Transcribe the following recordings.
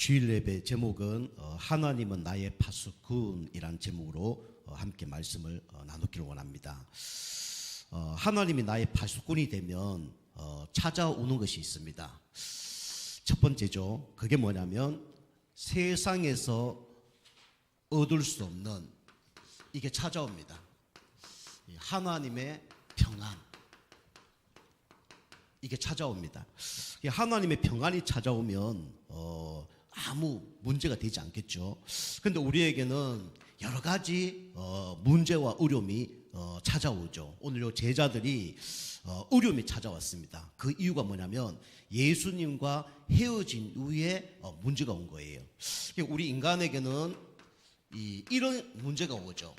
주일 예배 제목은 하나님은 나의 파수꾼이란 제목으로 함께 말씀을 나누기를 원합니다. 하나님이 나의 파수꾼이 되면 찾아오는 것이 있습니다. 첫 번째죠. 그게 뭐냐면 세상에서 얻을 수 없는 이게 찾아옵니다. 하나님의 평안, 이게 찾아옵니다. 하나님의 평안이 찾아오면 아무 문제가 되지 않겠죠. 그런데 우리에게는 여러 가지 문제와 어려움이 찾아오죠. 오늘 요 제자들이 어려움이 찾아왔습니다. 그 이유가 뭐냐면 예수님과 헤어진 이후에 문제가 온 거예요. 우리 인간에게는 이런 문제가 오죠.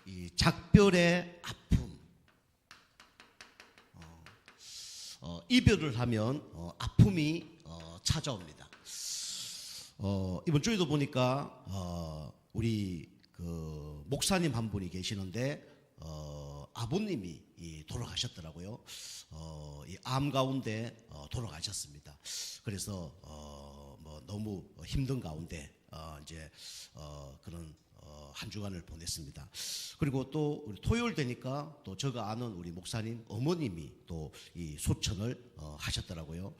이 작별의 아픔, 이별을 하면 아픔이 찾아옵니다. 이번 주에도 보니까 우리 그 목사님 한 분이 계시는데 아버님이 돌아가셨더라고요. 이 암 가운데 돌아가셨습니다. 그래서 뭐 너무 힘든 가운데 이제 그런 한 주간을 보냈습니다. 그리고 또 우리 토요일 되니까 또 제가 아는 우리 목사님 어머님이 또 이 소천을 하셨더라고요.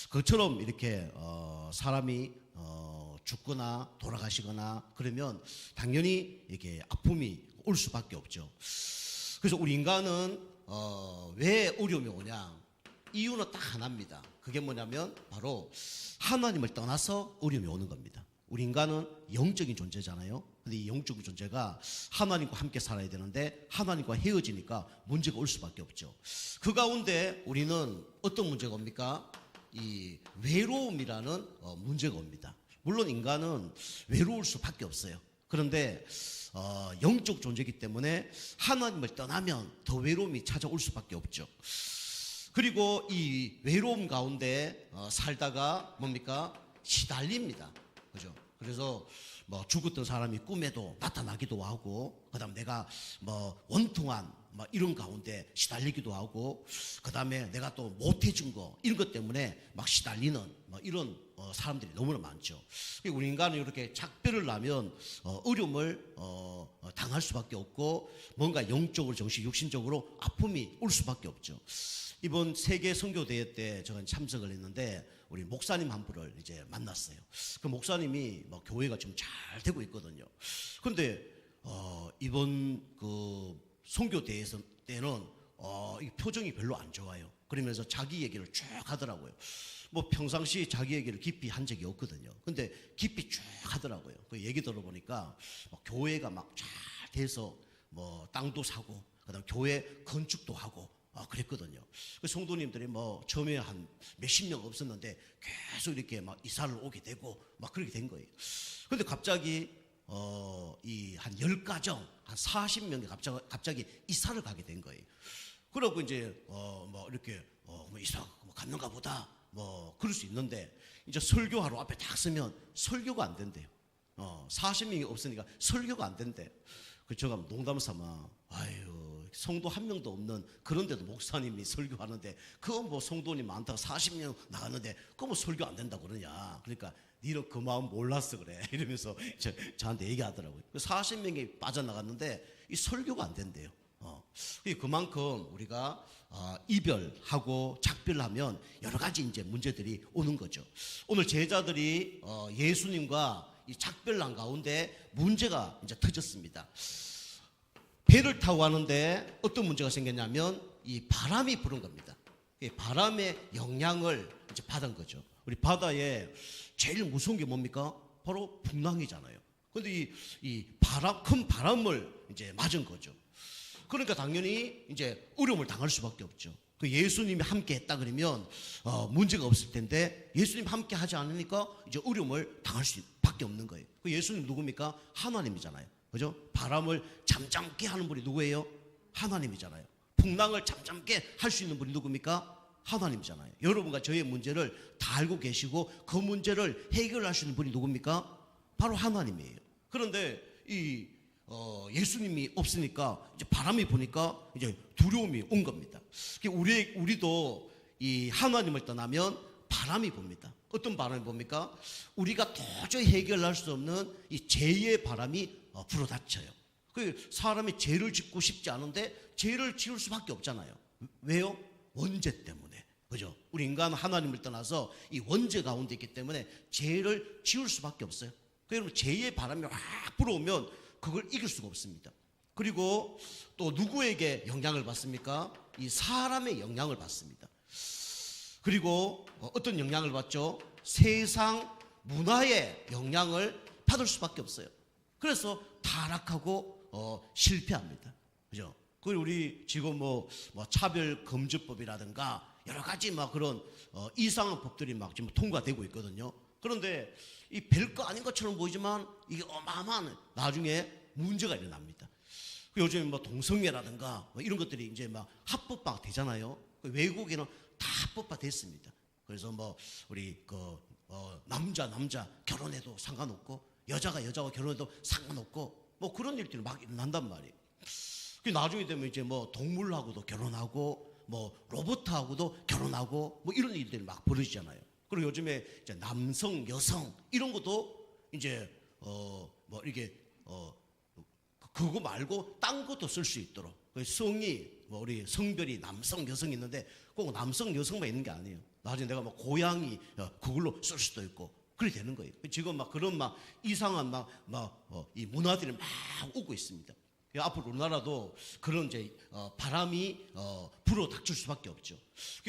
그처럼 이렇게 사람이 죽거나 돌아가시거나 그러면 당연히 이렇게 아픔이 올 수밖에 없죠. 그래서 우리 인간은 왜 어려움이 오냐? 이유는 딱 하나입니다. 그게 뭐냐면 바로 하나님을 떠나서 어려움이 오는 겁니다. 우리 인간은 영적인 존재잖아요. 근데 이 영적인 존재가 하나님과 함께 살아야 되는데 하나님과 헤어지니까 문제가 올 수밖에 없죠. 그 가운데 우리는 어떤 문제가 옵니까? 이 외로움이라는 문제가 옵니다. 물론 인간은 외로울 수밖에 없어요. 그런데 영적 존재이기 때문에 하나님을 떠나면 더 외로움이 찾아올 수밖에 없죠. 그리고 이 외로움 가운데 살다가 뭡니까? 시달립니다. 그죠? 그래서 뭐 죽었던 사람이 꿈에도 나타나기도 하고, 그다음 내가 뭐 원통한 뭐 이런 가운데 시달리기도 하고, 그다음에 내가 또 못해준 거 이런 것 때문에 막 시달리는 뭐 이런 사람들이 너무나 많죠. 우리 인간은 이렇게 작별을 하면 어려움을 당할 수밖에 없고, 뭔가 영적으로, 정신, 육신적으로 아픔이 올 수밖에 없죠. 이번 세계 선교대회 때 제가 참석을 했는데 우리 목사님 한 분을 이제 만났어요. 그 목사님이 뭐 교회가 지금 잘 되고 있거든요. 그런데 이번 그 선교대회 때는 이 표정이 별로 안 좋아요. 그러면서 자기 얘기를 쭉 하더라고요. 뭐 평상시 자기 얘기를 깊이 한 적이 없거든요. 근데 깊이 쭉 하더라고요. 그 얘기 들어보니까 교회가 막 잘 돼서 뭐 땅도 사고, 그다음 교회 건축도 하고 그랬거든요. 그 성도님들이 뭐 처음에 한 몇십 명 없었는데 계속 이렇게 막 이사를 오게 되고 막 그렇게 된 거예요. 근데 갑자기 이 한 10가정, 한 40명이 갑자기 이사를 가게 된 거예요. 그러고 이제 뭐 이렇게 뭐 이사 뭐 갔는가 보다 뭐 그럴 수 있는데, 이제 설교하러 앞에 딱 서면 설교가 안 된대요. 40명이 없으니까 설교가 안 된대. 그 제가 농담 삼아, 아유, 성도 한 명도 없는 그런데도 목사님이 설교하는데, 그거 뭐 성도님 많다고 40명 나갔는데 그거 뭐 설교 안 된다고 그러냐. 그러니까 니는 그 마음 몰랐어 그래 이러면서 저한테 얘기하더라고요. 40명이 빠져나갔는데 이 설교가 안 된대요. 그만큼 우리가 이별하고 작별하면 여러 가지 이제 문제들이 오는 거죠. 오늘 제자들이 예수님과 이 작별난 가운데 문제가 이제 터졌습니다. 배를 타고 가는데 어떤 문제가 생겼냐면 이 바람이 부는 겁니다. 이 바람의 영향을 이제 받은 거죠. 우리 바다에 제일 무서운 게 뭡니까? 바로 풍랑이잖아요. 그런데 이 바람, 큰 바람을 이제 맞은 거죠. 그러니까 당연히 이제 어려움을 당할 수밖에 없죠. 그 예수님이 함께 했다 그러면 문제가 없을 텐데, 예수님 함께 하지 않으니까 이제 어려움을 당할 수밖에 없는 거예요. 그 예수님 누굽니까? 하나님이잖아요. 그죠? 바람을 잠잠게 하는 분이 누구예요? 하나님이잖아요. 풍랑을 잠잠게 할 수 있는 분이 누굽니까? 하나님이잖아요. 여러분과 저의 문제를 다 알고 계시고 그 문제를 해결할 수 있는 분이 누굽니까? 바로 하나님이에요. 그런데 이 예수님이 없으니까 이제 바람이 부니까 이제 두려움이 온 겁니다. 우리도 이 하나님을 떠나면 바람이 봅니다. 어떤 바람이 봅니까? 우리가 도저히 해결할 수 없는 이 죄의 바람이 불어닥쳐요. 그 사람이 죄를 짓고 싶지 않은데 죄를 지을 수밖에 없잖아요. 왜요? 원죄 때문에. 그죠? 우리 인간은 하나님을 떠나서 이 원죄 가운데 있기 때문에 죄를 지을 수밖에 없어요. 여러분, 죄의 바람이 확 불어오면 그걸 이길 수가 없습니다. 그리고 또 누구에게 영향을 받습니까? 이 사람의 영향을 받습니다. 그리고 어떤 영향을 받죠? 세상 문화의 영향을 받을 수밖에 없어요. 그래서 타락하고 실패합니다. 그죠? 그리고 우리 지금 뭐 차별금지법이라든가 여러 가지 막 그런 이상한 법들이 막 지금 통과되고 있거든요. 그런데 이 별거 아닌 것처럼 보이지만 이게 어마어마한 나중에 문제가 일어납니다. 요즘 뭐 동성애라든가 뭐 이런 것들이 이제 막 합법화 되잖아요. 외국에는 다 합법화 됐습니다. 그래서 뭐 우리 남자 결혼해도 상관없고 여자가 결혼해도 상관없고 뭐 그런 일들이 막 일어난단 말이에요. 나중에 되면 이제 뭐 동물하고도 결혼하고 뭐 로봇하고도 결혼하고 뭐 이런 일들이 막 벌어지잖아요. 그리고 요즘에 이제 남성, 여성 이런 것도 이제 뭐 이렇게 그거 말고 딴 것도 쓸 수 있도록. 성이 뭐 우리 성별이 남성, 여성 있는데 꼭 남성, 여성만 있는 게 아니에요. 나중에 내가 뭐 고양이 그걸로 쓸 수도 있고 그렇게 되는 거예요. 지금 막 그런 막 이상한 이 문화들이 막 오고 있습니다. 앞으로 우리나라도 그런 이제 바람이 불어 닥칠 수밖에 없죠.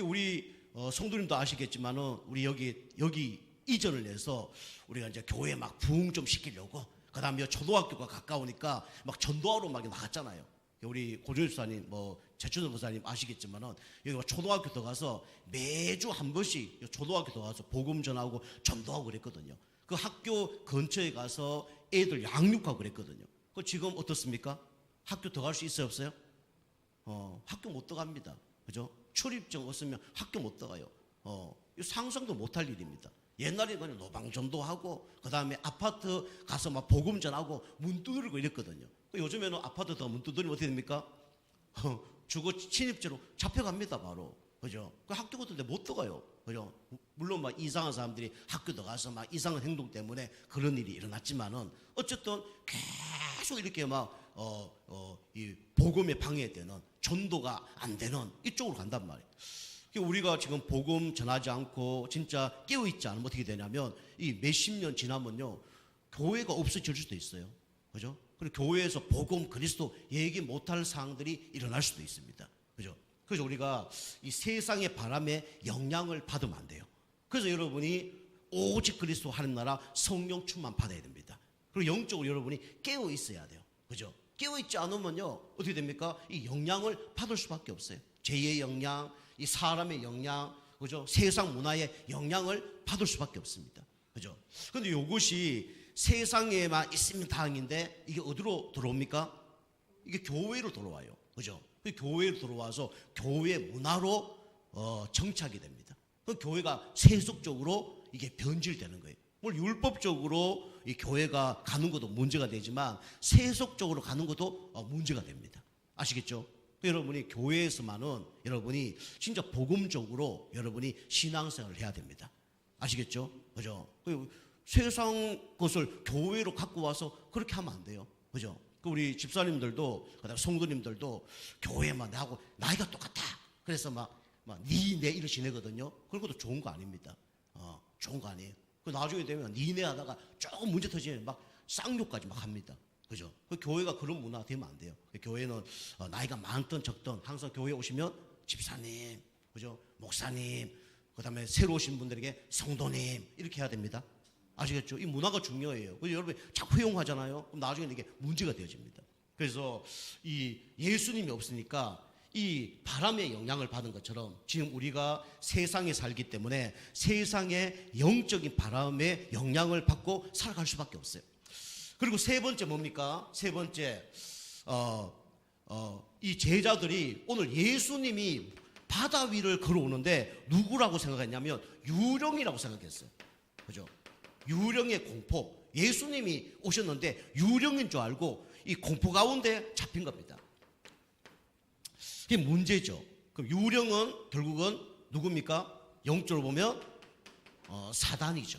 우리 성도님도 아시겠지만은 우리 여기 이전을 해서 우리가 이제 교회 막 부흥 좀 시키려고 그다음에 초등학교가 가까우니까 막 전도하러 막 나갔잖아요. 우리 고조집사님 뭐 최춘호 목사님 아시겠지만은 여기 초등학교 들어가서 매주 한 번씩 초등학교 들어가서 복음 전하고 전도하고 그랬거든요. 그 학교 근처에 가서 애들 양육하고 그랬거든요. 그 지금 어떻습니까? 학교 들어갈 수 있어요, 없어요? 학교 못 들어갑니다. 그죠? 출입증 없으면 학교 못 들어가요. 상상도 못할 일입니다. 옛날에 그냥 노방전도하고 그다음에 아파트 가서 막 복음 전하고 문 두드리고 이랬거든요. 요즘에는 아파트 더 문 두드리면 어떻게 됩니까? 주거 침입죄로 잡혀갑니다, 바로. 그죠? 그 학교 같은데 못 들어가요. 그죠? 물론 막 이상한 사람들이 학교 들어가서 막 이상한 행동 때문에 그런 일이 일어났지만은 어쨌든 계속 이렇게 이 복음에 방해되는 전도가 안 되는 이쪽으로 간단 말이에요. 우리가 지금 복음 전하지 않고 진짜 깨어있지 않으면 어떻게 되냐면 이 몇십 년 지나면요 교회가 없어질 수도 있어요. 그죠? 그리고 교회에서 복음 그리스도 얘기 못할 사항들이 일어날 수도 있습니다. 그죠? 그래서 우리가 이 세상의 바람에 영향을 받으면 안 돼요. 그래서 여러분이 오직 그리스도 하는 나라 성령 충만 받아야 됩니다. 그리고 영적으로 여러분이 깨어 있어야 돼요. 그죠? 깨어 있지 않으면요 어떻게 됩니까? 이 영향을 받을 수밖에 없어요. 죄의 영향, 이 사람의 영향, 그죠? 세상 문화의 영향을 받을 수밖에 없습니다. 그죠? 근데 이것이 세상에만 있으면 다행인데 이게 어디로 들어옵니까? 이게 교회로 들어와요. 그죠? 교회로 들어와서 교회 문화로 정착이 됩니다. 그 교회가 세속적으로 이게 변질되는 거예요. 물론 율법적으로 이 교회가 가는 것도 문제가 되지만 세속적으로 가는 것도 문제가 됩니다. 아시겠죠? 여러분이 교회에서만은 여러분이 진짜 복음적으로 여러분이 신앙생활을 해야 됩니다. 아시겠죠? 그죠? 세상 것을 교회로 갖고 와서 그렇게 하면 안 돼요. 그죠? 우리 집사님들도 그다음 성도님들도 교회만 하고 나이가 똑같아. 그래서 니네 이렇게 지내거든요. 그런 것도 좋은 거 아닙니다. 좋은 거 아니에요. 나중에 되면 니네 하다가 조금 문제 터지면 막 쌍욕까지 막 합니다. 그죠? 교회가 그런 문화 되면 안 돼요. 교회는 나이가 많든 적든 항상 교회 오시면 집사님, 그죠? 목사님, 그 다음에 새로 오신 분들에게 성도님 이렇게 해야 됩니다. 아시겠죠? 이 문화가 중요해요. 여러분 자꾸 회용하잖아요. 그럼 나중에 이게 문제가 되어집니다. 그래서 이 예수님이 없으니까 이 바람의 영향을 받은 것처럼 지금 우리가 세상에 살기 때문에 세상의 영적인 바람의 영향을 받고 살아갈 수밖에 없어요. 그리고 세 번째 뭡니까? 세 번째 이 제자들이 오늘 예수님이 바다 위를 걸어오는데 누구라고 생각했냐면 유령이라고 생각했어요. 그죠? 유령의 공포. 예수님이 오셨는데 유령인 줄 알고 이 공포 가운데 잡힌 겁니다. 그게 문제죠. 그럼 유령은 결국은 누굽니까? 영적으로 보면 사단이죠.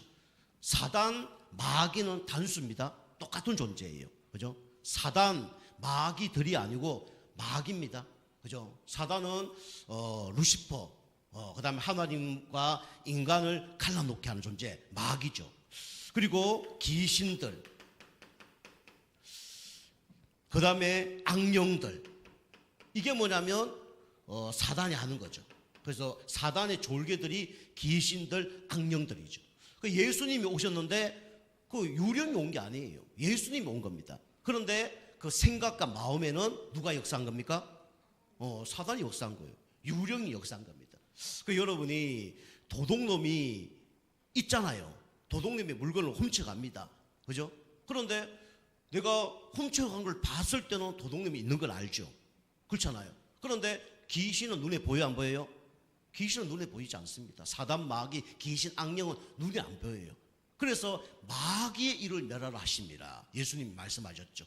사단, 마귀는 단수입니다. 똑같은 존재예요. 그죠? 사단, 마귀들이 아니고 마귀입니다. 그죠? 사단은 루시퍼, 그다음에 하나님과 인간을 갈라놓게 하는 존재, 마귀죠. 그리고 귀신들, 그다음에 악령들. 이게 뭐냐면 사단이 하는 거죠. 그래서 사단의 졸개들이 귀신들, 악령들이죠. 그 예수님이 오셨는데 그 유령이 온 게 아니에요. 예수님이 온 겁니다. 그런데 그 생각과 마음에는 누가 역사한 겁니까? 사단이 역사한 거예요. 유령이 역사한 겁니다. 그 여러분이 도둑놈이 있잖아요. 도둑놈이 물건을 훔쳐갑니다. 그죠? 그런데 내가 훔쳐간 걸 봤을 때는 도둑놈이 있는 걸 알죠. 그렇잖아요. 그런데 귀신은 눈에 보여요, 안 보여요? 귀신은 눈에 보이지 않습니다. 사단, 마귀, 귀신, 악령은 눈에 안 보여요. 그래서 마귀의 일을 멸하라 하십니다. 예수님이 말씀하셨죠.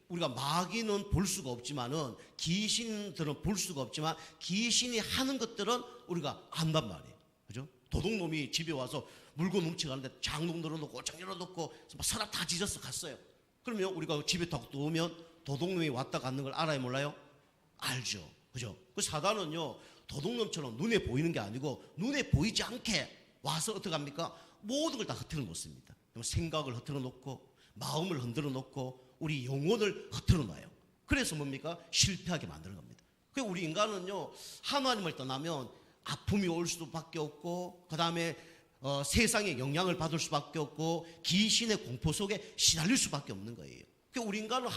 우리가 마귀는 볼 수가 없지만은, 귀신들은 볼 수가 없지만 귀신이 하는 것들은 우리가 안단 말이에요. 그죠? 도둑놈이 집에 와서 물건 훔쳐가는데 장롱 열어놓고 옷장 열어놓고 서랍 다 뒤져서 갔어요. 그러면 우리가 집에 딱 들어오면 도둑놈이 왔다 갔는 걸 알아요, 몰라요? 알죠. 그죠? 그 사단은요, 도둑놈처럼 눈에 보이는 게 아니고 눈에 보이지 않게 와서 어떻게 합니까? 모든 걸 다 흐트러 놓습니다. 생각을 흐트러 놓고 마음을 흔들어 놓고 우리 영혼을 흐트러 놔요. 그래서 뭡니까? 실패하게 만드는 겁니다. 그래서 우리 인간은요, 하나님을 떠나면 아픔이 올 수밖에 없고, 그 다음에 세상의 영향을 받을 수밖에 없고, 귀신의 공포 속에 시달릴 수밖에 없는 거예요. 그러니까 우리 인간은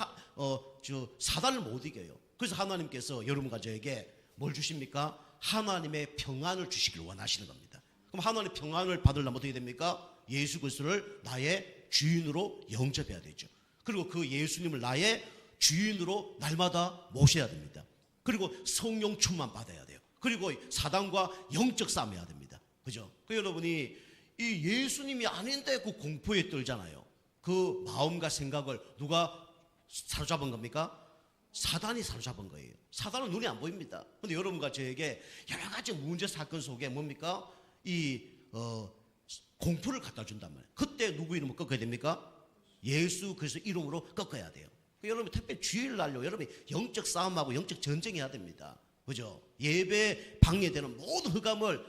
사단을 못 이겨요. 그래서 하나님께서 여러분과 저에게 뭘 주십니까? 하나님의 평안을 주시길 원하시는 겁니다. 그럼 하나님의 평안을 받으려면 어떻게 됩니까? 예수 그리스도를 나의 주인으로 영접해야 되죠. 그리고 그 예수님을 나의 주인으로 날마다 모셔야 됩니다. 그리고 성령 충만 받아야 돼요. 그리고 사단과 영적 싸움 해야 됩니다. 그죠? 그 여러분이 이 예수님이 아닌데 그 공포에 떨잖아요. 그 마음과 생각을 누가 사로잡은 겁니까? 사단이 사로잡은 거예요. 사단은 눈에 안 보입니다. 그런데 여러분과 저에게 여러 가지 문제 사건 속에 뭡니까? 공포를 갖다 준단 말이에요. 그때 누구 이름을 꺾어야 됩니까? 예수 그리스도 이름으로 꺾어야 돼요. 여러분 특별히 주일날요, 여러분이 영적 싸움하고 영적 전쟁해야 됩니다. 그죠? 예배 방해되는 모든 흑암을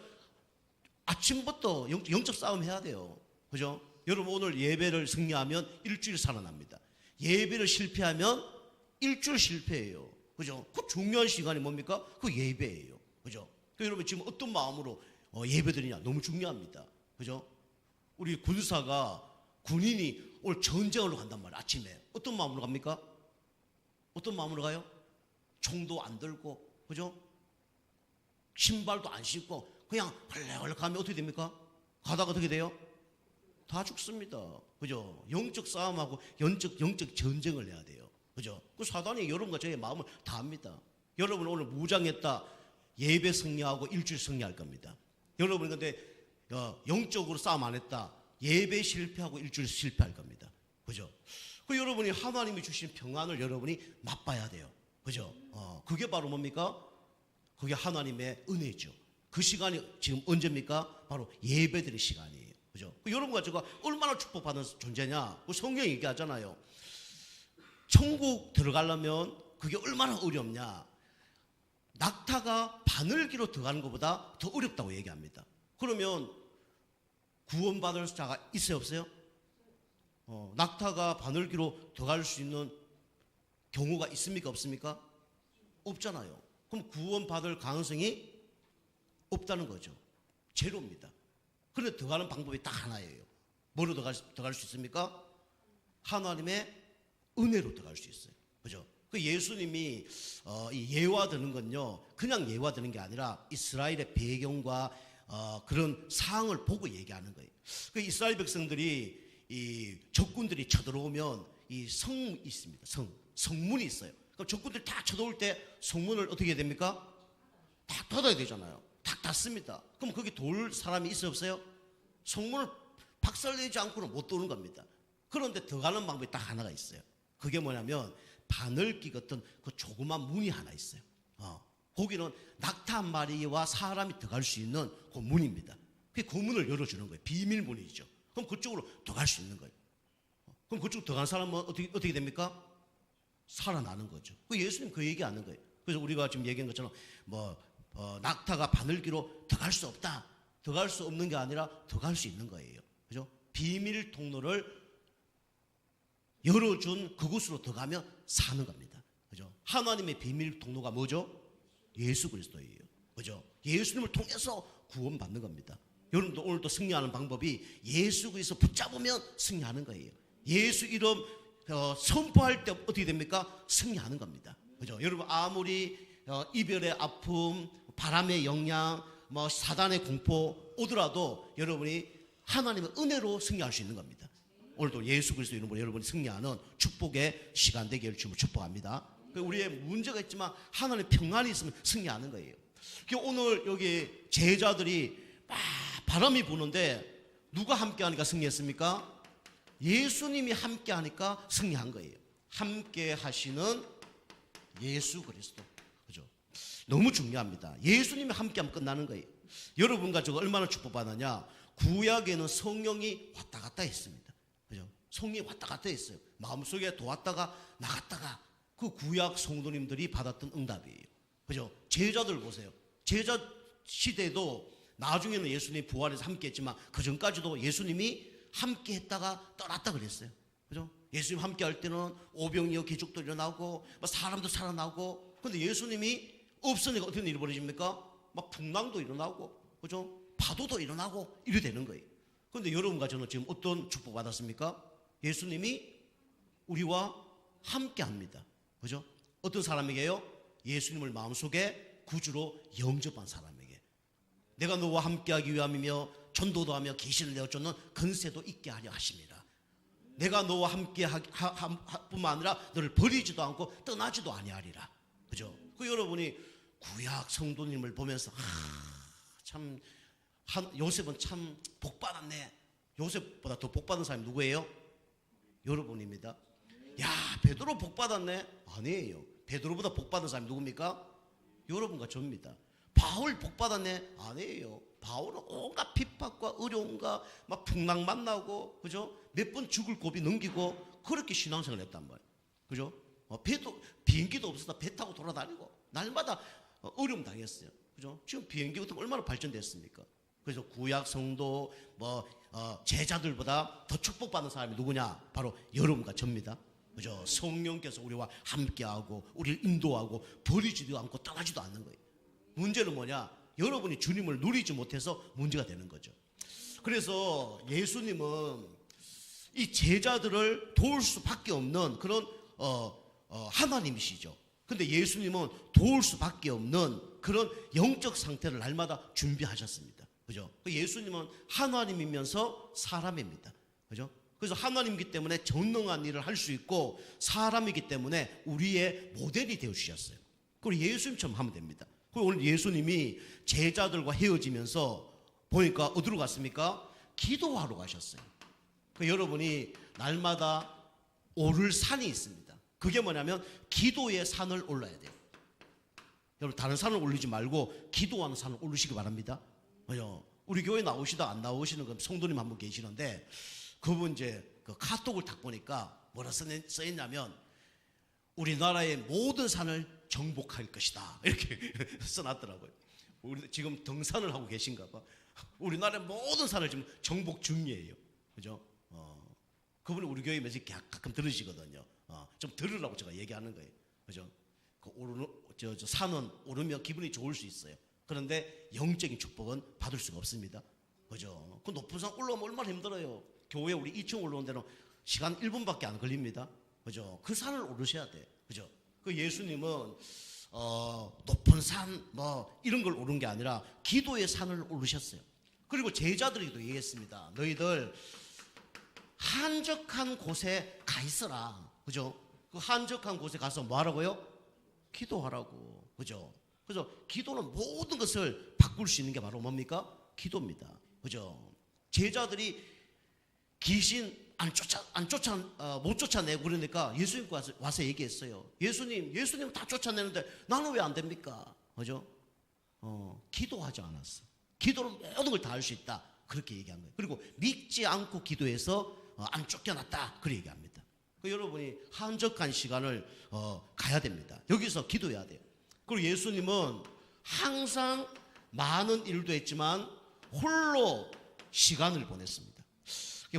아침부터 영적 싸움 해야 돼요. 그죠? 여러분 오늘 예배를 승리하면 일주일 살아납니다. 예배를 실패하면 일주일 실패해요. 그죠? 그 중요한 시간이 뭡니까? 그 예배예요. 그죠? 그 여러분 지금 어떤 마음으로 예배드리냐? 너무 중요합니다. 그죠? 우리 군인이 오늘 전쟁으로 간단 말이에요. 아침에. 어떤 마음으로 갑니까? 어떤 마음으로 가요? 총도 안 들고, 그죠? 신발도 안 신고 그냥 헐레헐레 가면 어떻게 됩니까? 가다가 어떻게 돼요? 다 죽습니다. 그죠? 영적 싸움하고 영적 전쟁을 해야 돼요. 그죠? 그 사단이 여러분과 저의 마음을 다 압니다. 여러분 오늘 무장했다, 예배 승리하고 일주일 승리할 겁니다. 여러분 근데 영적으로 싸움 안 했다, 예배 실패하고 일주일 실패할 겁니다. 그죠? 그 여러분이 하나님이 주신 평안을 여러분이 맛봐야 돼요. 그죠? 그게 바로 뭡니까? 그게 하나님의 은혜죠. 그 시간이 지금 언제입니까? 바로 예배드릴 시간이에요. 그죠? 여러분과 제가 얼마나 축복받은 존재냐? 성경이 얘기하잖아요. 천국 들어가려면 그게 얼마나 어렵냐? 낙타가 바늘기로 들어가는 것보다 더 어렵다고 얘기합니다. 그러면 구원받을 자가 있어요, 없어요? 낙타가 바늘기로 들어갈 수 있는 경우가 있습니까, 없습니까? 없잖아요. 그럼 구원받을 가능성이 없다는 거죠. 제로입니다. 그런데 들어가는 방법이 딱 하나예요. 뭐로 들어갈 수 있습니까? 하나님의 은혜로 들어갈 수 있어요. 그죠? 그 예수님이 이 예화드는 건요, 그냥 예화드는 게 아니라 이스라엘의 배경과 그런 상황을 보고 얘기하는 거예요. 그 이스라엘 백성들이 이 적군들이 쳐들어오면 이 성이 있습니다. 성문이 있어요. 그럼 적군들이 다 쳐들어올 때 성문을 어떻게 해야 됩니까? 딱 닫아야 되잖아요. 딱 닫습니다. 그럼 거기 돌 사람이 있어요, 없어요? 성문을 박살내지 않고는 못 도는 겁니다. 그런데 들어가는 방법이 딱 하나가 있어요. 그게 뭐냐면 바늘기 같은 그 조그만 문이 하나 있어요. 거기는 낙타 한 마리와 사람이 들어갈 수 있는 그 문입니다. 그 고문을 열어주는 거예요. 비밀문이죠. 그럼 그쪽으로 더 갈 수 있는 거예요. 그럼 그쪽 더 간 사람은 어떻게 됩니까? 살아나는 거죠. 그 예수님 그 얘기하는 거예요. 그래서 우리가 지금 얘기한 것처럼 낙타가 바늘기로 더 갈 수 없다. 더 갈 수 없는 게 아니라 더 갈 수 있는 거예요. 그죠? 비밀 통로를 열어준 그곳으로 더 가면 사는 겁니다. 그죠? 하나님의 비밀 통로가 뭐죠? 예수 그리스도예요. 그죠? 예수님을 통해서 구원받는 겁니다. 여러분도 오늘도 승리하는 방법이 예수 그리스도 붙잡으면 승리하는 거예요. 예수 이름 선포할 때 어떻게 됩니까? 승리하는 겁니다. 그죠? 여러분 아무리 이별의 아픔, 바람의 영향, 사단의 공포 오더라도 여러분이 하나님의 은혜로 승리할 수 있는 겁니다. 오늘도 예수 그리스도 이름으로 여러분이 승리하는 축복의 시간 되기를 주님을 축복합니다. 우리의 문제가 있지만 하나님의 평안이 있으면 승리하는 거예요. 오늘 여기 제자들이 막 바람이 부는데 누가 함께 하니까 승리했습니까? 예수님이 함께 하니까 승리한 거예요. 함께 하시는 예수 그리스도. 그죠? 너무 중요합니다. 예수님이 함께 하면 끝나는 거예요. 여러분과 저가 얼마나 축복받았냐? 구약에는 성령이 왔다 갔다 했습니다. 그죠? 성령이 왔다 갔다 했어요. 마음속에 도왔다가 나갔다가 그 구약 성도님들이 받았던 응답이에요. 그죠? 제자들 보세요. 제자 시대도 나중에는 예수님이 부활해서 함께 했지만 그 전까지도 예수님이 함께 했다가 떠났다 그랬어요. 그죠? 예수님 함께 할 때는 오병이어 기적도 일어나고 사람도 살아나고, 근데 예수님이 없으니까 어떤 일이 벌어집니까? 막 풍랑도 일어나고, 그죠? 파도도 일어나고 이래 되는 거예요. 그런데 여러분과 저는 지금 어떤 축복 받았습니까? 예수님이 우리와 함께 합니다. 그죠? 어떤 사람에게요? 예수님을 마음속에 구주로 영접한 사람에게. 내가 너와 함께하기 위함이며 전도도 하며 계시를 내어주는 권세도 있게 하려 하십니다. 내가 너와 함께 뿐만 아니라 너를 버리지도 않고 떠나지도 아니하리라. 그죠? 그 여러분이 구약 성도님을 보면서 참 요셉은 참 복받았네. 요셉보다 더 복받은 사람이 누구예요? 여러분입니다. 야, 베드로 복받았네? 아니에요. 베드로보다 복받은 사람이 누굽니까? 여러분과 저입니다. 바울 복받았네? 아니에요. 바울은 온갖 핍박과 어려움과 막 풍랑 만나고, 그죠? 몇 번 죽을 고비 넘기고 그렇게 신앙생활을 했단 말이에요. 그죠? 비행기도 없어서 배 타고 돌아다니고 날마다 어려움 당했어요. 그죠? 지금 비행기 같은 거 얼마나 발전됐습니까? 그래서 구약 성도 제자들보다 더 축복받는 사람이 누구냐? 바로 여러분과 저입니다. 그죠? 성령께서 우리와 함께하고 우리를 인도하고 버리지도 않고 떠나지도 않는 거예요. 문제는 뭐냐? 여러분이 주님을 누리지 못해서 문제가 되는 거죠. 그래서 예수님은 이 제자들을 도울 수밖에 없는 그런 하나님이시죠. 근데 예수님은 도울 수밖에 없는 그런 영적 상태를 날마다 준비하셨습니다. 그죠? 예수님은 하나님이면서 사람입니다. 그죠? 그래서 하나님이기 때문에 전능한 일을 할 수 있고 사람이기 때문에 우리의 모델이 되어 주셨어요. 그리고 예수님처럼 하면 됩니다. 그리고 오늘 예수님이 제자들과 헤어지면서 보니까 어디로 갔습니까? 기도하러 가셨어요. 여러분이 날마다 오를 산이 있습니다. 그게 뭐냐면 기도의 산을 올라야 돼요. 여러분 다른 산을 올리지 말고 기도하는 산을 오르시기 바랍니다. 우리 교회 나오시다 안 나오시는 그 성도님 한 분 계시는데 그분 이제 그 카톡을 딱 보니까 뭐라 써있냐면 우리나라의 모든 산을 정복할 것이다 이렇게 써놨더라고요. 우리 지금 등산을 하고 계신가 봐. 우리나라의 모든 산을 지금 정복 중이에요. 그죠? 그분이 우리 교회에 가끔 들으시거든요. 좀 들으라고 제가 얘기하는 거예요. 그죠? 저 산은 오르면 기분이 좋을 수 있어요. 그런데 영적인 축복은 받을 수가 없습니다. 그죠? 그 높은 산 올라오면 얼마나 힘들어요. 교회 우리 2층 올라온 데는 시간 1분밖에 안 걸립니다. 그죠? 그 산을 오르셔야 돼. 그죠? 그 예수님은 높은 산 이런 걸 오른 게 아니라 기도의 산을 오르셨어요. 그리고 제자들에게도 얘기했습니다. 너희들 한적한 곳에 가 있어라. 그죠? 그 한적한 곳에 가서 뭐 하라고요? 기도하라고. 그죠? 그래서 기도는 모든 것을 바꿀 수 있는 게 바로 뭡니까? 기도입니다. 그죠? 제자들이 귀신 못 쫓아내고 그러니까 예수님 와서 얘기했어요. 예수님 다 쫓아내는데 나는 왜 안 됩니까? 그죠? 기도하지 않았어. 기도로 모든 걸 다 할 수 있다. 그렇게 얘기한 거예요. 그리고 믿지 않고 기도해서 안 쫓겨났다. 그렇게 얘기합니다. 여러분이 한적한 시간을 가야 됩니다. 여기서 기도해야 돼요. 그리고 예수님은 항상 많은 일도 했지만 홀로 시간을 보냈습니다.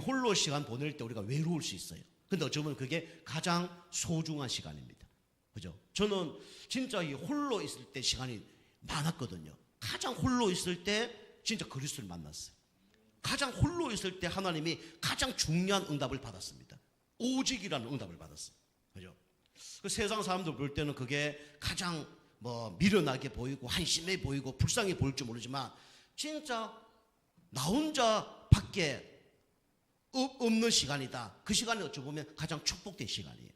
홀로 시간 보낼 때 우리가 외로울 수 있어요. 근데 어쩌면 그게 가장 소중한 시간입니다. 그죠? 저는 진짜 이 홀로 있을 때 시간이 많았거든요. 가장 홀로 있을 때 진짜 그리스도를 만났어요. 가장 홀로 있을 때 하나님이 가장 중요한 응답을 받았습니다. 오직이라는 응답을 받았어요. 그죠? 그 세상 사람들 볼 때는 그게 가장 미련하게 보이고 한심해 보이고 불쌍해 보일지 모르지만 진짜 나 혼자밖에 없는 시간이다. 그 시간이 어찌 보면 가장 축복된 시간이에요.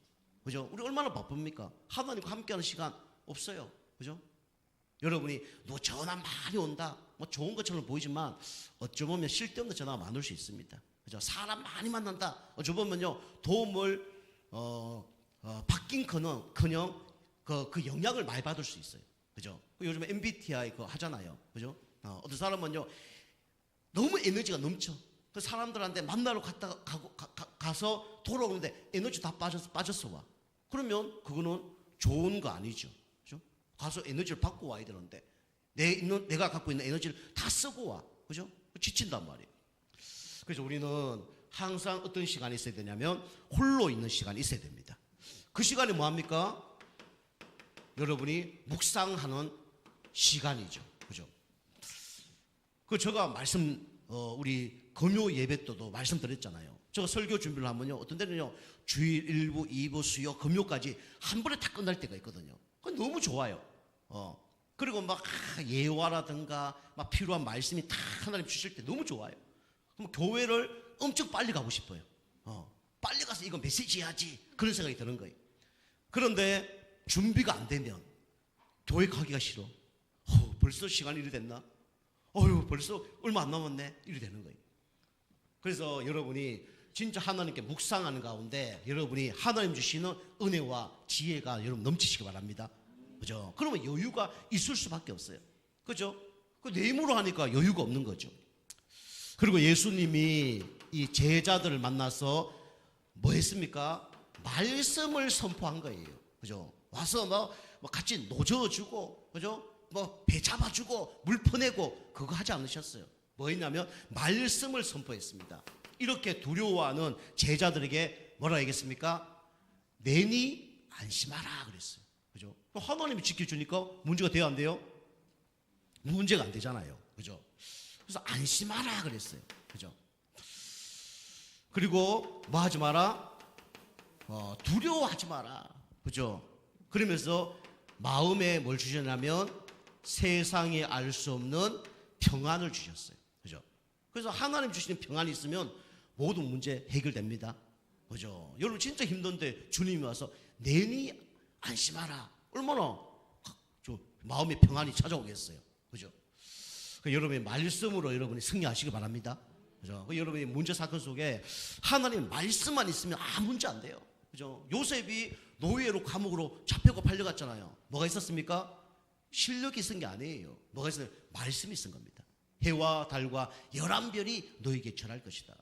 그죠? 우리 얼마나 바쁩니까? 하나님과 함께하는 시간 없어요. 그죠? 여러분이 너 전화 많이 온다. 좋은 것처럼 보이지만 어찌 보면 쓸데없는 전화가 많을 수 있습니다. 그죠? 사람 많이 만난다. 어찌 보면요 도움을 받긴커녕 그 영향을 많이 받을 수 있어요. 그죠? 요즘에 MBTI 그거 하잖아요. 그죠? 어떤 사람은요 너무 에너지가 넘쳐. 그 사람들한테 만나러 가서 돌아오는데 에너지 다 빠졌어 와. 그러면 그거는 좋은 거 아니죠. 그죠? 가서 에너지를 받고 와야 되는데 내가 갖고 있는 에너지를 다 쓰고 와. 그죠? 지친단 말이에요. 그래서 우리는 항상 어떤 시간이 있어야 되냐면 홀로 있는 시간이 있어야 됩니다. 그 시간이 뭐합니까? 여러분이 묵상하는 시간이죠. 그죠? 제가 우리 금요 예배 때도 말씀드렸잖아요. 제가 설교 준비를 하면요. 어떤 데는요, 주일 1부, 2부, 수요, 금요까지 한 번에 다 끝날 때가 있거든요. 그건 너무 좋아요. 그리고 막 예화라든가 막 필요한 말씀이 다 하나님 주실 때 너무 좋아요. 그럼 교회를 엄청 빨리 가고 싶어요. 빨리 가서 이거 메시지 해야지. 그런 생각이 드는 거예요. 그런데 준비가 안 되면 교회 가기가 싫어. 벌써 시간이 이리 됐나? 벌써 얼마 안 남았네. 이리 되는 거예요. 그래서 여러분이 진짜 하나님께 묵상하는 가운데 여러분이 하나님 주시는 은혜와 지혜가 여러분 넘치시기 바랍니다. 그죠? 그러면 여유가 있을 수밖에 없어요. 그죠? 내 힘으로 하니까 여유가 없는 거죠. 그리고 예수님이 이 제자들을 만나서 뭐 했습니까? 말씀을 선포한 거예요. 그죠? 와서 같이 노저어주고, 그죠? 배 잡아주고, 물 퍼내고, 그거 하지 않으셨어요. 뭐 했냐면, 말씀을 선포했습니다. 이렇게 두려워하는 제자들에게 뭐라 얘기했습니까? 내니 안심하라 그랬어요. 그죠? 하나님이 지켜주니까 문제가 돼야 안 돼요? 문제가 안 되잖아요. 그죠? 그래서 안심하라 그랬어요. 그죠? 그리고 뭐 하지 마라? 두려워하지 마라. 그죠? 그러면서 마음에 뭘 주셨냐면 세상에 알 수 없는 평안을 주셨어요. 그죠? 그래서 하나님 주시는 평안이 있으면 모든 문제 해결됩니다. 그죠? 여러분 진짜 힘든데 주님이 와서 내니 안심하라. 얼마나 마음의 평안이 찾아오겠어요. 그죠? 여러분의 말씀으로 여러분이 승리하시기 바랍니다. 그죠? 여러분의 문제 사건 속에 하나님 말씀만 있으면 아무 문제 안 돼요. 그죠? 요셉이 노예로 감옥으로 잡혀가 팔려갔잖아요. 뭐가 있었습니까? 실력이 있은 게 아니에요. 뭐가 있어요? 말씀이 있은 겁니다. 해와 달과 11별이 너에게 절할 것이다.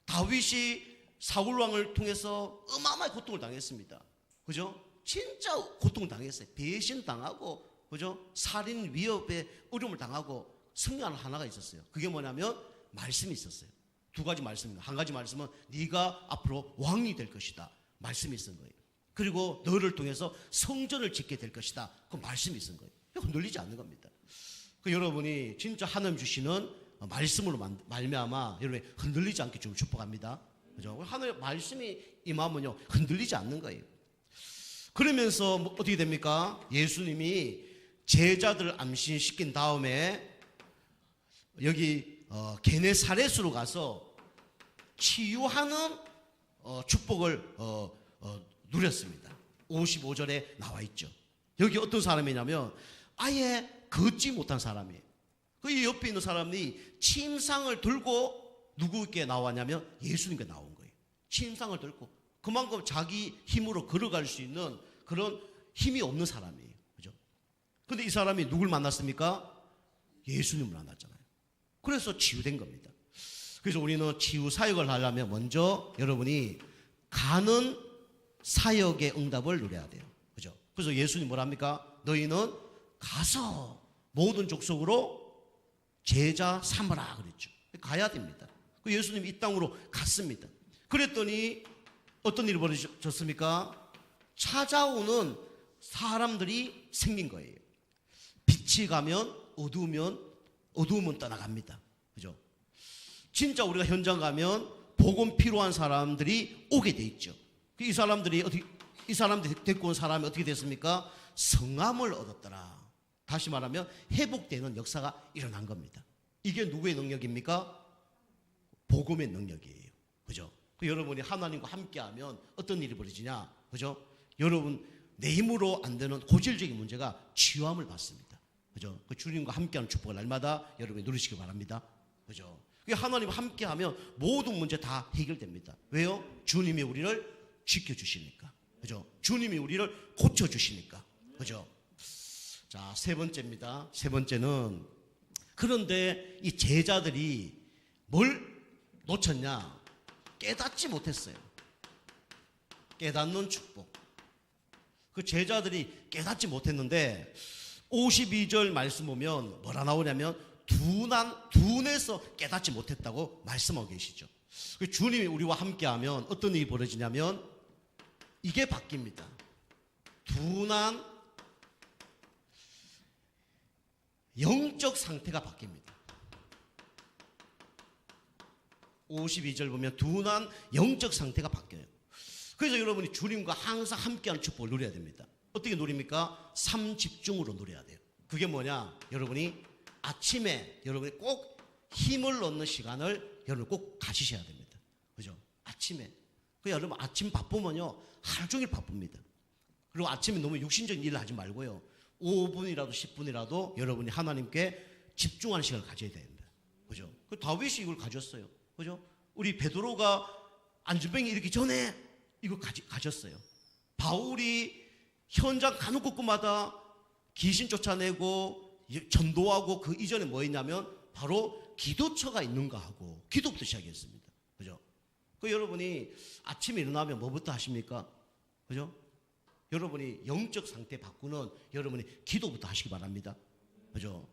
다윗이 사울왕을 통해서 어마어마한 고통을 당했습니다. 그죠? 진짜 고통을 당했어요. 배신당하고, 그죠? 살인 위협에 어려움을 당하고 승리하는 하나가 있었어요. 그게 뭐냐면 말씀이 있었어요. 두 가지 말씀입니다. 한 가지 말씀은 네가 앞으로 왕이 될 것이다. 말씀이 있은 거예요. 그리고 너를 통해서 성전을 짓게 될 것이다. 그 말씀이 있은 거예요. 흔들리지 않는 겁니다. 여러분이 진짜 하나님 주시는 말씀으로 말미암아 여러분이 흔들리지 않게 좀 축복합니다. 그죠? 하나님의 말씀이 임하면요 흔들리지 않는 거예요. 그러면서 어떻게 됩니까? 예수님이 제자들을 암신시킨 다음에 여기 게네사렛으로 가서 치유하는 축복을 누렸습니다. 55절에 나와 있죠. 여기 어떤 사람이냐면 아예 걷지 못한 사람이에요. 그 옆에 있는 사람이 침상을 들고 누구에게 나왔냐면 예수님께 나온 거예요. 침상을 들고 그만큼 자기 힘으로 걸어갈 수 있는 그런 힘이 없는 사람이에요. 그죠? 근데 이 사람이 누굴 만났습니까? 예수님을 만났잖아요. 그래서 치유된 겁니다. 그래서 우리는 치유 사역을 하려면 먼저 여러분이 가는 사역의 응답을 누려야 돼요. 그죠? 그래서 예수님 뭐랍니까? 너희는 가서 모든 족속으로 제자 삼으라 그랬죠. 가야 됩니다. 예수님이 이 땅으로 갔습니다. 그랬더니 어떤 일이 벌어졌습니까? 찾아오는 사람들이 생긴 거예요. 빛이 가면 어두우면 떠나갑니다. 그죠? 진짜 우리가 현장 가면 복음 필요한 사람들이 오게 돼 있죠. 이 사람들이 데리고 온 사람이 어떻게 됐습니까? 성함을 얻었더라. 다시 말하면 회복되는 역사가 일어난 겁니다. 이게 누구의 능력입니까? 복음의 능력이에요. 그죠? 여러분이 하나님과 함께하면 어떤 일이 벌어지냐? 그죠? 여러분 내 힘으로 안 되는 고질적인 문제가 치유함을 받습니다. 그죠? 주님과 함께하는 축복을 날마다 여러분이 누리시기 바랍니다. 그죠? 하나님과 함께하면 모든 문제 다 해결됩니다. 왜요? 주님이 우리를 지켜주시니까. 그죠? 주님이 우리를 고쳐주시니까. 그죠? 자, 세 번째입니다. 세 번째는 그런데 이 제자들이 뭘 놓쳤냐? 깨닫지 못했어요. 깨닫는 축복. 그 제자들이 깨닫지 못했는데 52절 말씀 보면 뭐라 나오냐면 둔해서 깨닫지 못했다고 말씀하고 계시죠. 주님이 우리와 함께하면 어떤 일이 벌어지냐면 이게 바뀝니다. 둔한 영적 상태가 바뀝니다. 52절 보면 둔한 영적 상태가 바뀌어요. 그래서 여러분이 주님과 항상 함께하는 축복을 누려야 됩니다. 어떻게 누립니까? 삼집중으로 누려야 돼요. 그게 뭐냐? 여러분이 아침에 여러분이 꼭 힘을 얻는 시간을 여러분 꼭 가지셔야 됩니다. 그죠? 아침에. 여러분 아침 바쁘면요 하루 종일 바쁩니다. 그리고 아침에 너무 육신적인 일을 하지 말고요 5분이라도 10분이라도 여러분이 하나님께 집중하는 시간을 가져야 됩니다. 그죠? 다윗이 이걸 가졌어요. 그죠? 우리 베드로가 안전병이 일으키기 전에 이거 가졌어요. 바울이 현장 가는 곳마다 귀신 쫓아내고 전도하고 그 이전에 뭐 했냐면 바로 기도처가 있는가 하고 기도부터 시작했습니다. 그죠? 여러분이 아침에 일어나면 뭐부터 하십니까? 그죠? 여러분이 영적 상태 바꾸는 여러분이 기도부터 하시기 바랍니다. 그죠?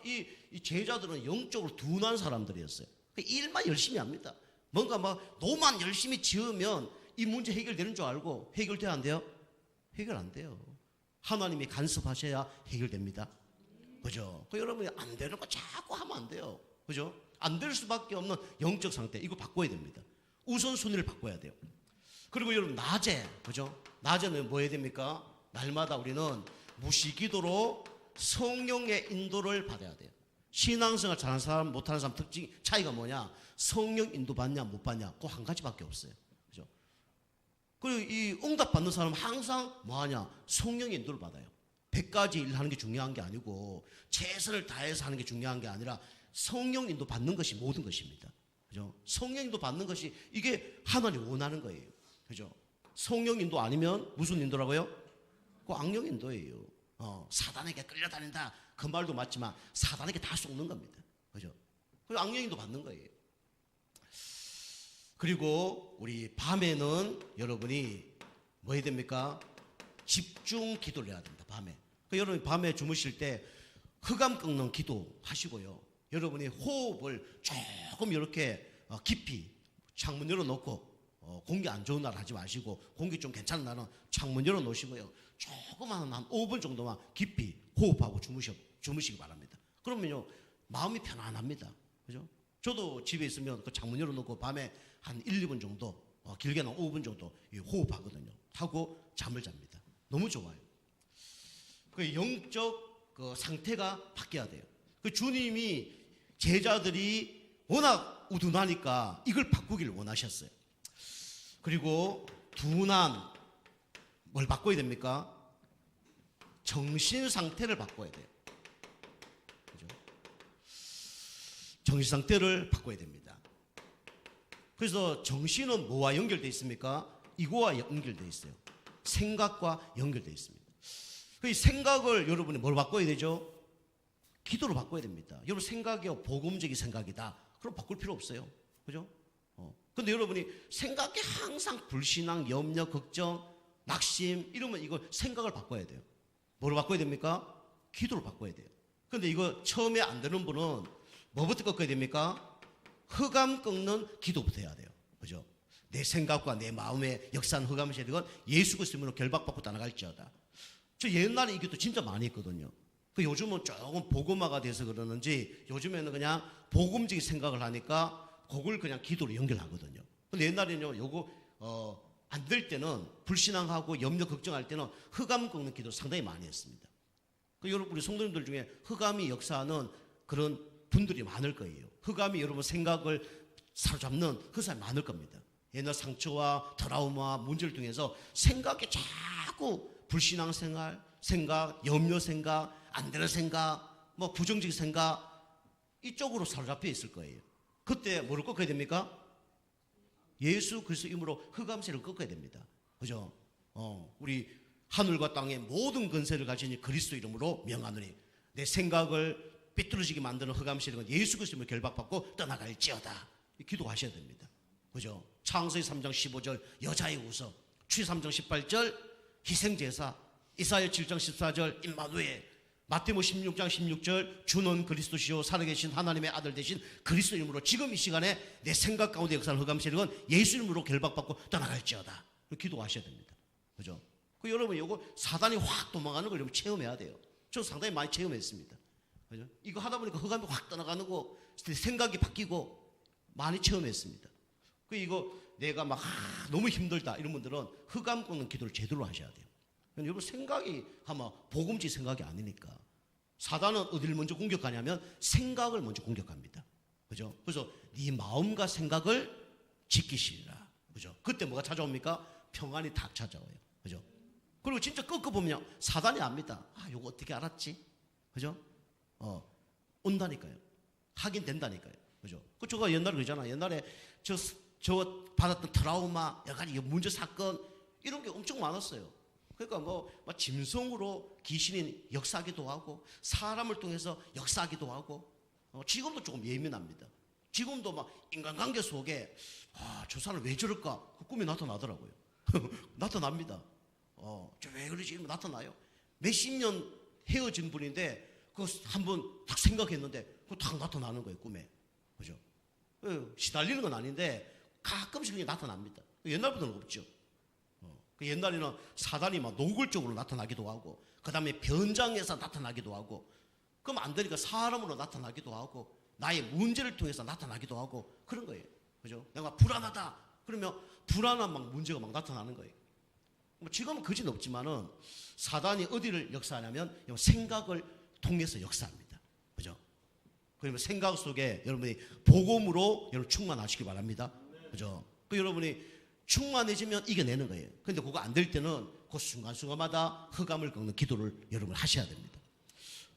이 제자들은 영적으로 둔한 사람들이었어요. 일만 열심히 합니다. 뭔가 막 노만 열심히 지으면 이 문제 해결되는 줄 알고 해결돼야 안 돼요? 해결 안 돼요. 하나님이 간섭하셔야 해결됩니다. 그죠? 여러분이 안 되는 거 자꾸 하면 안 돼요. 그죠? 안 될 수밖에 없는 영적 상태 이거 바꿔야 됩니다. 우선순위를 바꿔야 돼요. 그리고 여러분 낮에 그죠? 낮에는 뭐 해야 됩니까? 날마다 우리는 무시기도로 성령의 인도를 받아야 돼요. 신앙생활 잘하는 사람 못하는 사람 특징 차이가 뭐냐? 성령 인도 받냐 못 받냐 그 한 가지밖에 없어요. 그죠? 그리고 이 응답 받는 사람은 항상 뭐하냐? 성령의 인도를 받아요. 100가지 일 하는 게 중요한 게 아니고 최선을 다해서 하는 게 중요한 게 아니라 성령 인도 받는 것이 모든 것입니다. 그죠? 성령 인도 받는 것이 이게 하나님 원하는 거예요. 그죠? 성령 인도 아니면 무슨 인도라고요? 그 악령 인도예요. 사단에게 끌려다닌다. 그 말도 맞지만 사단에게 다 속는 겁니다. 그죠? 그 악령 인도 받는 거예요. 그리고 우리 밤에는 여러분이 뭐 해야 됩니까? 집중 기도를 해야 됩니다. 밤에. 여러분이 밤에 주무실 때 흑암 꺾는 기도 하시고요. 여러분이 호흡을 조금 이렇게 깊이 창문 열어놓고 공기 안 좋은 날 하지 마시고 공기 좀 괜찮은 날은 창문 열어놓으시고요. 조금만 한 5분 정도만 깊이 호흡하고 주무시기 바랍니다. 그러면요 마음이 편안합니다. 그죠? 저도 집에 있으면 그 창문 열어놓고 밤에 한 1, 2분 정도 길게는 5분 정도 호흡하거든요. 하고 잠을 잡니다. 너무 좋아요. 그 영적 그 상태가 바뀌어야 돼요. 그 주님이 제자들이 워낙 우둔하니까 이걸 바꾸기를 원하셨어요. 그리고 둔한 뭘 바꿔야 됩니까? 정신 상태를 바꿔야 돼요. 그죠? 정신 상태를 바꿔야 됩니다. 그래서 정신은 뭐와 연결되어 있습니까? 이거와 연결되어 있어요. 생각과 연결되어 있습니다. 그 생각을 여러분이 뭘 바꿔야 되죠? 기도로 바꿔야 됩니다. 여러분 생각이 복음적인 생각이다. 그럼 바꿀 필요 없어요. 그죠? 근데 여러분이 생각이 항상 불신앙, 염려, 걱정, 낙심 이러면 이거 생각을 바꿔야 돼요. 뭐로 바꿔야 됩니까? 기도로 바꿔야 돼요. 근데 이거 처음에 안 되는 분은 뭐부터 꺾어야 됩니까? 흑암 꺾는 기도부터 해야 돼요. 그죠? 내 생각과 내 마음의 역사는 흑암이 되건 예수 그리스도로 결박받고 떠나갈지어다. 저 옛날에 이 기도 진짜 많이 했거든요. 그 요즘은 조금 복음화가 돼서 그러는지 요즘에는 그냥 복음적인 생각을 하니까 그걸 그냥 기도로 연결하거든요. 근데 옛날에는 요거 안 될 때는 불신앙하고 염려 걱정할 때는 흑암 꺾는 기도 상당히 많이 했습니다. 그 여러분 우리 성도님들 중에 흑암이 역사하는 그런 분들이 많을 거예요. 흑암이 여러분 생각을 사로잡는 그 사람이 많을 겁니다. 옛날 상처와 트라우마, 문제를 통해서 생각이 자꾸 불신앙 생각, 염려 생각, 안 되는 생각, 뭐 부정적인 생각 이쪽으로 사로잡혀 있을 거예요. 그때 뭐를 꺾어야 됩니까? 예수 그리스도 이름으로 흑암세를 꺾어야 됩니다. 그죠? 우리 하늘과 땅의 모든 권세를 가진 그리스도 이름으로 명하노니 내 생각을 삐뚤어지게 만드는 흑암세력은 예수 그리스도 이름으로 결박받고 떠나갈지어다. 기도하셔야 됩니다. 그죠? 창세기 3장 15절 여자의 우서, 출애굽기 3장 18절 희생제사, 이사야 7장 14절 임마누엘, 마태복음 16장 16절 주는 그리스도시요 살아계신 하나님의 아들 되신 그리스도 이름으로 지금 이 시간에 내 생각 가운데 역사하는 흑암 세력은 예수 이름으로 결박받고 떠나갈지어다. 기도하셔야 됩니다. 그죠? 그 여러분 이거 사단이 확 도망가는 걸 여러분 체험해야 돼요. 저 상당히 많이 체험했습니다. 그죠? 이거 하다 보니까 흑암이 확 떠나가는 거 생각이 바뀌고 많이 체험했습니다. 그 이거 내가 막 너무 힘들다 이런 분들은 흑암 꺾는 기도를 제대로 하셔야 돼요. 여러분 생각이 아마 복음지 생각이 아니니까 사단은 어디를 먼저 공격하냐면 생각을 먼저 공격합니다. 그죠? 그래서 네 마음과 생각을 지키시라. 그죠? 그때 뭐가 찾아옵니까? 평안이 탁 찾아와요. 그죠? 그리고 진짜 꺾어보면 사단이 압니다. 이거 어떻게 알았지? 그죠? 온다니까요. 하긴 된다니까요. 그죠? 그 제가 옛날에 그러잖아. 옛날에 저 받았던 트라우마, 여러 가지 문제 사건 이런 게 엄청 많았어요. 그러니까 막 짐승으로 귀신이 역사하기도 하고 사람을 통해서 역사하기도 하고 지금도 조금 예민합니다. 지금도 막 인간관계 속에 저 사람 왜 저럴까? 그 꿈이 나타나더라고요. 나타납니다. 저 왜 그러지? 나타나요. 몇십 년 헤어진 분인데 그거 한번 딱 생각했는데 그거 딱 나타나는 거예요. 꿈에. 그죠? 시달리는 건 아닌데 가끔씩 그냥 나타납니다. 옛날보다는 없죠. 그 옛날에는 사단이 막 노골적으로 나타나기도 하고 그 다음에 변장해서 나타나기도 하고 그럼 안 되니까 사람으로 나타나기도 하고 나의 문제를 통해서 나타나기도 하고 그런 거예요. 그죠? 내가 불안하다 그러면 불안한 막 문제가 막 나타나는 거예요. 지금은 그진 없지만은 사단이 어디를 역사하냐면 생각을 통해서 역사합니다. 그죠? 그러면 생각 속에 여러분이 복음으로 여러분 충만하시기 바랍니다. 그죠? 그 여러분이 충만해지면 이겨내는 거예요. 그런데 그거 안 될 때는 그 순간순간마다 흑암을 꺾는 기도를 여러분 하셔야 됩니다.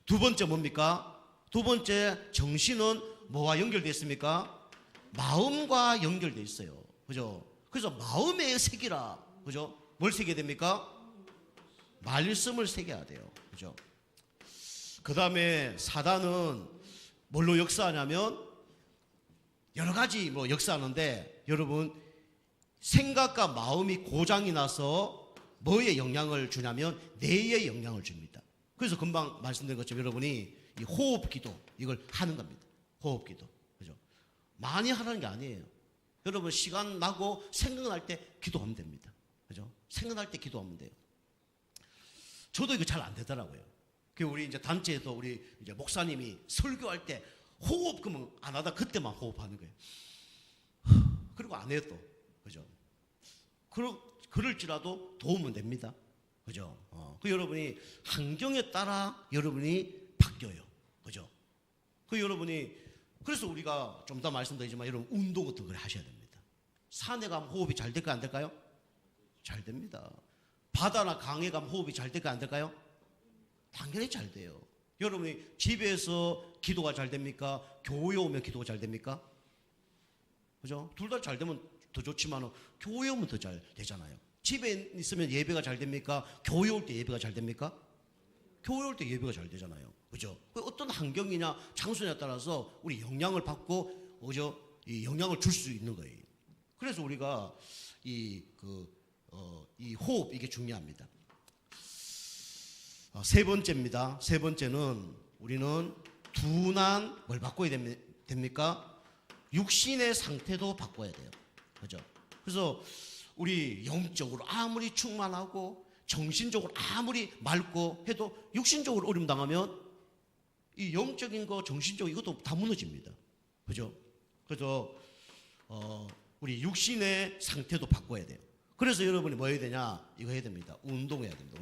두 번째 뭡니까? 두 번째 정신은 뭐와 연결되어 있습니까? 마음과 연결되어 있어요. 그죠? 그래서 마음에 새기라. 그죠? 뭘 새겨야 됩니까? 말씀을 새겨야 돼요. 그죠? 그 다음에 사단은 뭘로 역사하냐면 여러 가지 역사하는데 여러분 생각과 마음이 고장이 나서 뭐에 영향을 주냐면 뇌에 영향을 줍니다. 그래서 금방 말씀드린 것처럼 여러분이 이 호흡기도 이걸 하는 겁니다. 호흡기도. 그죠? 많이 하라는 게 아니에요. 여러분 시간 나고 생각날 때 기도하면 됩니다. 그죠? 생각날 때 기도하면 돼요. 저도 이거 잘 안 되더라고요. 우리 이제 단체에서 우리 이제 목사님이 설교할 때 호흡 그러면 안 하다 그때만 호흡하는 거예요. 그리고 안 해요 또. 그죠? 그럴지라도 도우면 됩니다. 그죠? 그 여러분이 환경에 따라 여러분이 바뀌어요. 그죠? 그 여러분이 그래서 우리가 좀 더 말씀드리지만 여러분 운동 같은 걸 하셔야 됩니다. 산에 가면 호흡이 잘 될까요? 안 될까요? 잘 됩니다. 바다나 강에 가면 호흡이 잘 될까요? 안 될까요? 당연히 잘 돼요. 여러분이 집에서 기도가 잘 됩니까? 교회 오면 기도가 잘 됩니까? 그죠? 둘 다 잘 되면 더 좋지만 교회 오면 더 잘 되잖아요. 집에 있으면 예배가 잘 됩니까? 교회 올 때 예배가 잘 됩니까? 교회 올 때 예배가 잘 되잖아요. 그죠? 어떤 환경이냐 장소냐에 따라서 우리 영향을 받고 그죠? 이 영향을 줄 수 있는 거예요. 그래서 우리가 이 호흡 이게 중요합니다. 세 번째입니다. 세 번째는 우리는 둔한 뭘 바꿔야 됩니까? 육신의 상태도 바꿔야 돼요. 그죠? 그래서 우리 영적으로 아무리 충만하고 정신적으로 아무리 맑고 해도 육신적으로 어려움 당하면 이 영적인 거 정신적인 이것도 다 무너집니다. 그죠? 그래서 우리 육신의 상태도 바꿔야 돼요. 그래서 여러분이 뭐 해야 되냐? 이거 해야 됩니다. 운동해야 됩니다.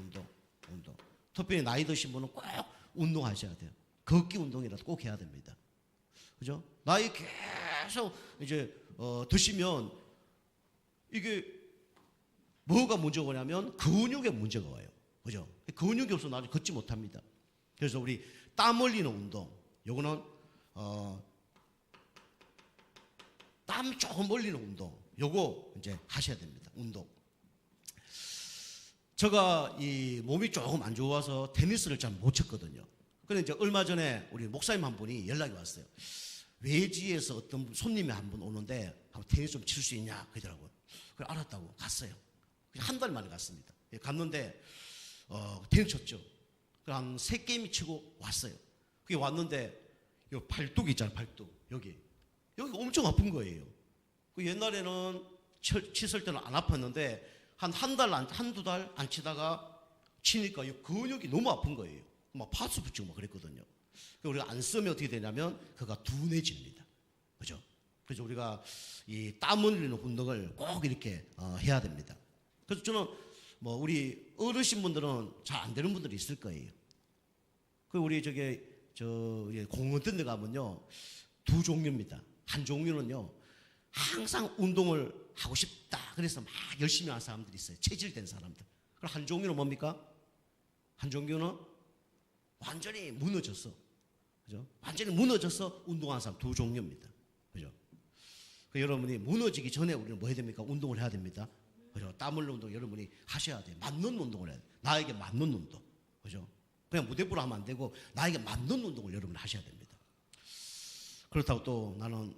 운동. 특별히 나이 드신 분은 꼭 운동하셔야 돼요. 걷기 운동이라도 꼭 해야 됩니다. 그죠? 나이 계속 이제 드시면 이게 뭐가 문제가 오냐면 근육에 문제가 와요. 그죠? 근육이 없어 나중에 걷지 못합니다. 그래서 우리 땀 흘리는 운동, 요거는 땀 조금 흘리는 운동, 요거 이제 하셔야 됩니다. 운동. 제가 이 몸이 조금 안 좋아서 테니스를 잘 못 쳤거든요. 그런데 이제 얼마 전에 우리 목사님 한 분이 연락이 왔어요. 외지에서 어떤 손님이 한 분 오는데 한번 테니스 좀 칠 수 있냐 그러더라고요. 그래 알았다고 갔어요. 한 달 만에 갔습니다. 갔는데 테니스 쳤죠. 한 3게임이 치고 왔어요. 그게 왔는데 요 발뚝 있잖아요. 발뚝 여기 엄청 아픈 거예요. 그 옛날에는 쳤을 때는 안 아팠는데 한두 달 안 치다가 치니까 이 근육이 너무 아픈 거예요. 막 파스 붙이고 막 그랬거든요. 우리가 안 쓰면 어떻게 되냐면 그가 둔해집니다. 그죠? 그래서 우리가 이 땀 흘리는 운동을 꼭 이렇게 해야 됩니다. 그래서 저는 뭐 우리 어르신분들은 잘 안 되는 분들이 있을 거예요. 그 우리 공원 같은 데 가면요 2종류입니다. 한 종류는요 항상 운동을 하고 싶다 그래서 막 열심히 하는 사람들이 있어요. 체질된 사람들. 그럼 한 종류는 뭡니까? 한 종류는 완전히 무너졌어. 그죠? 완전히 무너져서 운동하는 사람 2종류입니다. 그죠? 그 여러분이 무너지기 전에 우리는 뭐 해야 됩니까? 운동을 해야 됩니다. 그죠? 땀 흘리는 운동 여러분이 하셔야 돼요. 맞는 운동을 해야 돼요. 나에게 맞는 운동. 그죠? 그냥 무대부로 하면 안 되고 나에게 맞는 운동을 여러분이 하셔야 됩니다. 그렇다고 또 나는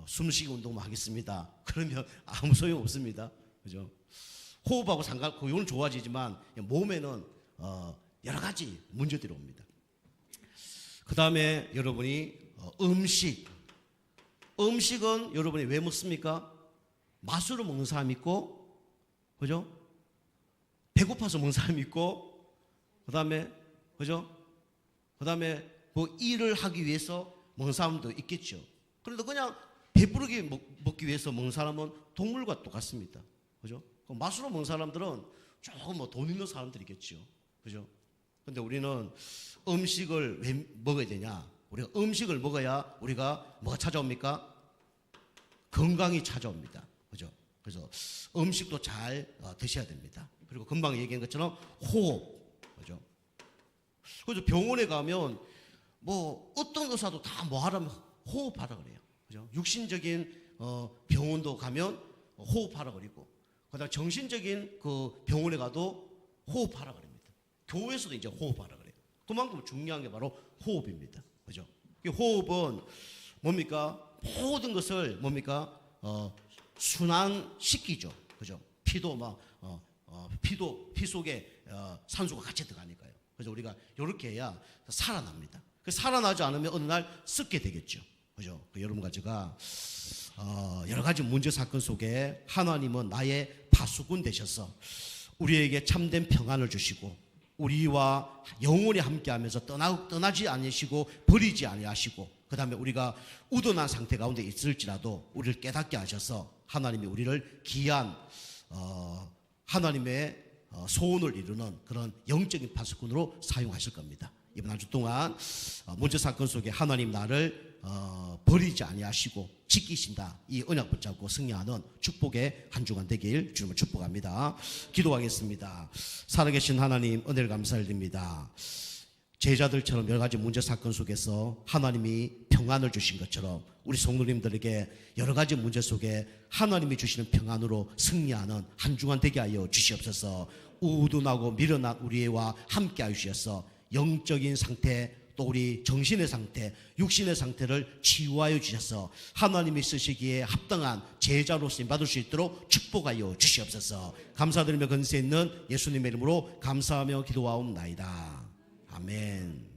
숨쉬기 운동만 하겠습니다. 그러면 아무 소용 없습니다. 그죠? 호흡하고 이건 좋아지지만 몸에는 여러 가지 문제들이 옵니다. 그 다음에 여러분이 음식은 여러분이 왜 먹습니까? 맛으로 먹는 사람이 있고, 그죠? 배고파서 먹는 사람이 있고, 그 다음에, 그죠? 그 다음에 뭐 일을 하기 위해서 먹는 사람도 있겠죠. 그런데 그냥 배부르게 먹기 위해서 먹는 사람은 동물과 똑같습니다. 그죠? 맛으로 먹는 사람들은 조금 뭐 돈 있는 사람들이겠죠. 그죠? 근데 우리는 음식을 왜 먹어야 되냐? 우리가 음식을 먹어야 우리가 뭐가 찾아옵니까? 건강이 찾아옵니다. 그죠? 그래서 음식도 잘 드셔야 됩니다. 그리고 금방 얘기한 것처럼 호흡. 그죠? 그래서 병원에 가면 뭐 어떤 의사도 다 뭐 하라면 호흡하라 그래요. 그죠? 육신적인 병원도 가면 호흡하라 그러고, 그다음 정신적인 그 병원에 가도 호흡하라 그럽니다. 교회에서도 이제 호흡하라 그래요. 그만큼 중요한 게 바로 호흡입니다. 그죠? 이 호흡은 뭡니까? 모든 것을 뭡니까? 순환시키죠. 그죠? 피도 피 속에 산소가 같이 들어가니까요. 그래서 우리가 이렇게 해야 살아납니다. 살아나지 않으면 어느 날 썩게 되겠죠. 그죠? 여러분과 제가 여러 가지 문제 사건 속에 하나님은 나의 파수꾼 되셔서 우리에게 참된 평안을 주시고 우리와 영원히 함께하면서 떠나지 않으시고 버리지 아니하시고, 그 다음에 우리가 우둔한 상태 가운데 있을지라도 우리를 깨닫게 하셔서 하나님이 우리를 귀한 하나님의 소원을 이루는 그런 영적인 파수꾼으로 사용하실 겁니다. 이번 한 주 동안 문제 사건 속에 하나님 나를 버리지 아니하시고 지키신다, 이 언약 붙잡고 승리하는 축복의 한 주간 되길 주님을 축복합니다. 기도하겠습니다. 살아계신 하나님, 은혜를 감사드립니다. 제자들처럼 여러 가지 문제 사건 속에서 하나님이 평안을 주신 것처럼 우리 성도님들에게 여러 가지 문제 속에 하나님이 주시는 평안으로 승리하는 한 주간 되게 하여 주시옵소서. 우둔하고 미련한 우리와 함께 하시어서 영적인 상태, 또 우리 정신의 상태, 육신의 상태를 치유하여 주셔서 하나님이 쓰시기에 합당한 제자로 쓰임 받을 수 있도록 축복하여 주시옵소서. 감사드리며 건세 있는 예수님의 이름으로 감사하며 기도하옵나이다. 아멘.